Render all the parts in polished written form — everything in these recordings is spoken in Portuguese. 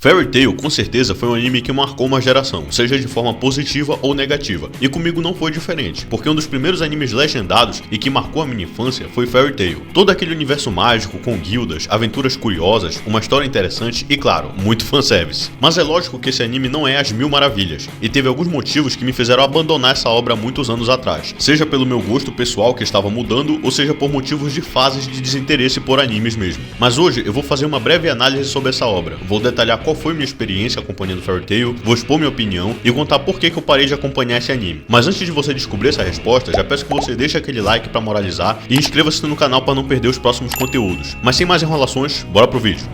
Fairy Tail com certeza foi um anime que marcou uma geração, seja de forma positiva ou negativa, e comigo não foi diferente, porque um dos primeiros animes legendados e que marcou a minha infância foi Fairy Tail. Todo aquele universo mágico com guildas, aventuras curiosas, uma história interessante e claro, muito fanservice. Mas é lógico que esse anime não é as mil maravilhas, e teve alguns motivos que me fizeram abandonar essa obra há muitos anos atrás, seja pelo meu gosto pessoal que estava mudando, ou seja por motivos de fases de desinteresse por animes mesmo. Mas hoje eu vou fazer uma breve análise sobre essa obra, vou detalhar qual foi minha experiência acompanhando Fairy Tail, vou expor minha opinião e contar por que eu parei de acompanhar esse anime. Mas antes de você descobrir essa resposta, já peço que você deixe aquele like pra moralizar e inscreva-se no canal para não perder os próximos conteúdos. Mas sem mais enrolações, bora pro vídeo.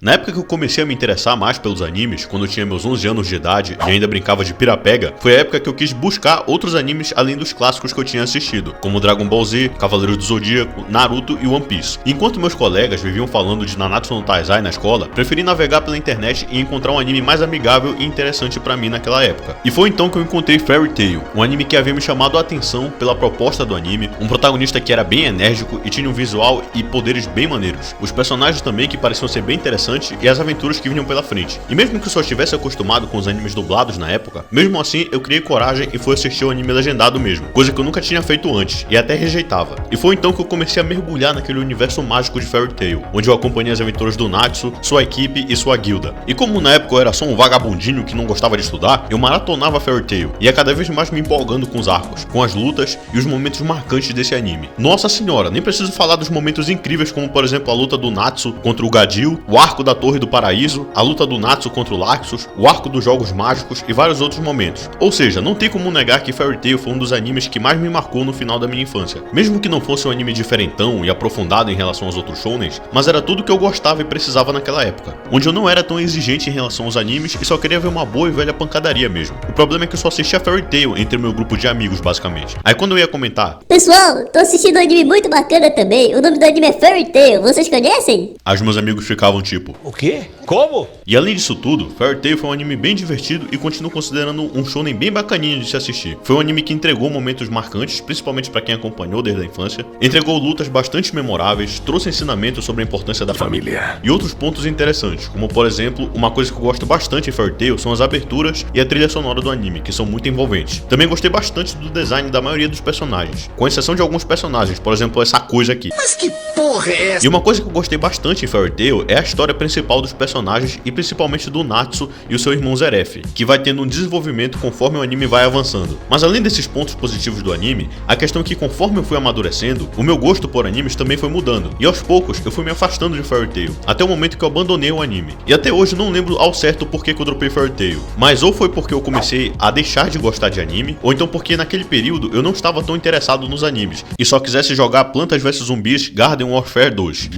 Na época que eu comecei a me interessar mais pelos animes, quando eu tinha meus 11 anos de idade e ainda brincava de pira-pega, foi a época que eu quis buscar outros animes além dos clássicos que eu tinha assistido, como Dragon Ball Z, Cavaleiros do Zodíaco, Naruto e One Piece. Enquanto meus colegas viviam falando de Nanatsu no Taizai na escola, preferi navegar pela internet e encontrar um anime mais amigável e interessante pra mim naquela época. E foi então que eu encontrei Fairy Tail, um anime que havia me chamado a atenção pela proposta do anime, um protagonista que era bem enérgico e tinha um visual e poderes bem maneiros. Os personagens também que pareciam ser bem interessantes e as aventuras que vinham pela frente. E mesmo que eu só estivesse acostumado com os animes dublados na época, mesmo assim eu criei coragem e fui assistir o anime legendado mesmo, coisa que eu nunca tinha feito antes e até rejeitava. E foi então que eu comecei a mergulhar naquele universo mágico de Fairy Tail, onde eu acompanhei as aventuras do Natsu, sua equipe e sua guilda. E como na época eu era só um vagabundinho que não gostava de estudar, eu maratonava Fairy Tail, ia cada vez mais me empolgando com os arcos, com as lutas e os momentos marcantes desse anime. Nossa senhora, nem preciso falar dos momentos incríveis como por exemplo a luta do Natsu contra o Gadil, o arco da Torre do Paraíso, a luta do Natsu contra o Laxus, o arco dos Jogos Mágicos e vários outros momentos. Ou seja, não tem como negar que Fairy Tail foi um dos animes que mais me marcou no final da minha infância. Mesmo que não fosse um anime diferentão e aprofundado em relação aos outros shounens, mas era tudo que eu gostava e precisava naquela época, onde eu não era tão exigente em relação aos animes e só queria ver uma boa e velha pancadaria mesmo. O problema é que eu só assistia Fairy Tail entre meu grupo de amigos basicamente. Aí quando eu ia comentar: pessoal, tô assistindo um anime muito bacana também, o nome do anime é Fairy Tail, vocês conhecem? Aí os meus amigos ficavam tipo: o quê? Como? E além disso tudo, Fairy Tail foi um anime bem divertido e continuo considerando um shonen bem bacaninho de se assistir. Foi um anime que entregou momentos marcantes, principalmente pra quem acompanhou desde a infância, entregou lutas bastante memoráveis, trouxe ensinamentos sobre a importância da família e outros pontos interessantes, como por exemplo, uma coisa que eu gosto bastante em Fairy Tail são as aberturas e a trilha sonora do anime, que são muito envolventes. Também gostei bastante do design da maioria dos personagens, com exceção de alguns personagens, por exemplo essa coisa aqui. Mas que porra é essa? E uma coisa que eu gostei bastante em Fairy Tail é a história principal dos personagens e principalmente do Natsu e o seu irmão Zeref, que vai tendo um desenvolvimento conforme o anime vai avançando. Mas além desses pontos positivos do anime, a questão é que conforme eu fui amadurecendo, o meu gosto por animes também foi mudando, e aos poucos eu fui me afastando de Fairy Tail, até o momento que eu abandonei o anime. E até hoje não lembro ao certo por que eu dropei Fairy Tail, mas ou foi porque eu comecei a deixar de gostar de anime, ou então porque naquele período eu não estava tão interessado nos animes, e só quisesse jogar Plantas vs Zumbis Garden Warfare 2.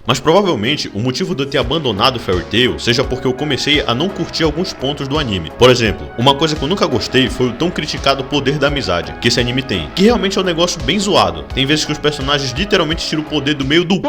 Mas provavelmente o motivo de eu ter abandonado Fairy Tail seja porque eu comecei a não curtir alguns pontos do anime. Por exemplo, uma coisa que eu nunca gostei foi o tão criticado poder da amizade que esse anime tem, que realmente é um negócio bem zoado. Tem vezes que os personagens literalmente tiram o poder do meio do...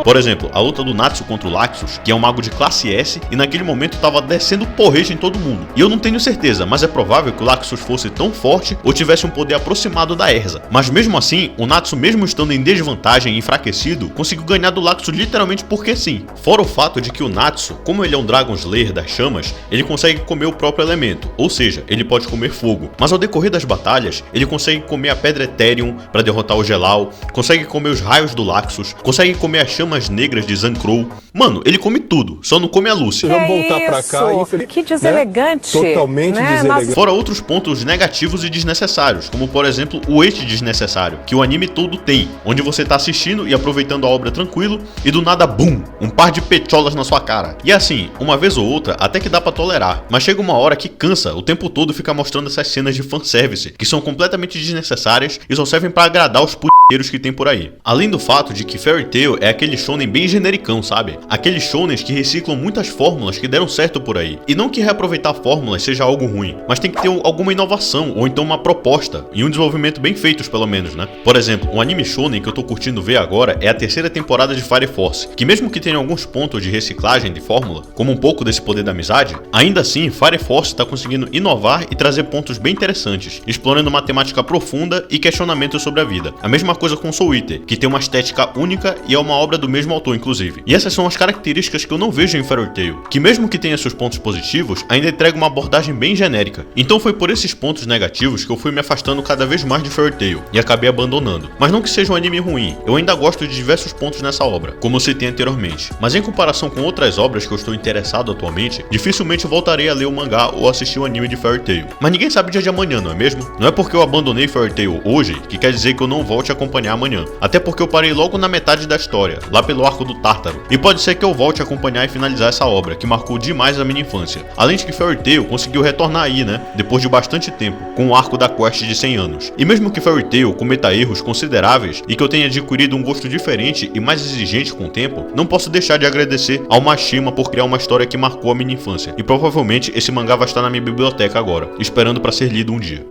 Por exemplo, a luta do Natsu contra o Laxus, que é um mago de classe S, e naquele momento tava descendo porrete em todo mundo. E eu não tenho certeza, mas é provável que o Laxus fosse tão forte ou tivesse um poder aproximado da Erza. Mas mesmo assim, o Natsu mesmo estando em desvantagem e enfraquecido, conseguiu ganhar do Laxus literalmente porque sim. Fora o fato de que o Natsu, como ele é um Dragon Slayer das chamas, ele consegue comer o próprio elemento, ou seja, ele pode comer fogo. Mas ao decorrer das batalhas, ele consegue comer a Pedra Ethereum para derrotar o Gelal, consegue comer os raios do Laxus, consegue comer as chamas negras de Zancrow. Mano, ele come tudo, só não come a Lucy. Vamos voltar pra cá, que deselegante, né? Totalmente deselegante. Fora outros pontos negativos e desnecessários, como por exemplo o wait desnecessário, que o anime todo tem, onde você tá assistindo e aproveitando a obra tranquilo e do nada, BUM! Um par de pecholas na sua cara. E assim, uma vez ou outra até que dá pra tolerar, mas chega uma hora que cansa o tempo todo ficar mostrando essas cenas de fanservice, que são completamente desnecessárias e só servem pra agradar os que tem por aí. Além do fato de que Fairy Tail é aquele shonen bem genericão, sabe? Aqueles shonens que reciclam muitas fórmulas que deram certo por aí. E não que reaproveitar fórmulas seja algo ruim, mas tem que ter alguma inovação ou então uma proposta e um desenvolvimento bem feitos pelo menos, né? Por exemplo, um anime shonen que eu tô curtindo ver agora é a terceira temporada de Fire Force, que mesmo que tenha alguns pontos de reciclagem de fórmula, como um pouco desse poder da amizade, ainda assim Fire Force tá conseguindo inovar e trazer pontos bem interessantes, explorando uma temática profunda e questionamentos sobre a vida. A mesma coisa com Soul Eater, que tem uma estética única e é uma obra do mesmo autor inclusive. E essas são as características que eu não vejo em Fairy Tail, que mesmo que tenha seus pontos positivos, ainda entrega uma abordagem bem genérica. Então foi por esses pontos negativos que eu fui me afastando cada vez mais de Fairy Tail e acabei abandonando. Mas não que seja um anime ruim, eu ainda gosto de diversos pontos nessa obra, como eu citei anteriormente. Mas em comparação com outras obras que eu estou interessado atualmente, dificilmente voltarei a ler o mangá ou assistir o anime de Fairy Tail. Mas ninguém sabe o dia de amanhã, não é mesmo? Não é porque eu abandonei Fairy Tail hoje que quer dizer que eu não volte a acompanhar amanhã. Até porque eu parei logo na metade da história, lá pelo arco do Tártaro. E pode ser que eu volte a acompanhar e finalizar essa obra, que marcou demais a minha infância. Além de que Fairy Tail conseguiu retornar aí, né? Depois de bastante tempo, com o arco da quest de 100 anos. E mesmo que Fairy Tail cometa erros consideráveis e que eu tenha adquirido um gosto diferente e mais exigente com o tempo, não posso deixar de agradecer ao Mashima por criar uma história que marcou a minha infância. E provavelmente esse mangá vai estar na minha biblioteca agora, esperando para ser lido um dia.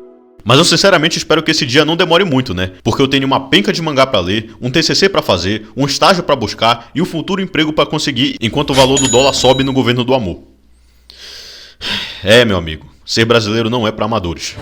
Mas eu sinceramente espero que esse dia não demore muito, né? Porque eu tenho uma penca de mangá pra ler, um TCC pra fazer, um estágio pra buscar e um futuro emprego pra conseguir enquanto o valor do dólar sobe no governo do amor. É, meu amigo, ser brasileiro não é pra amadores.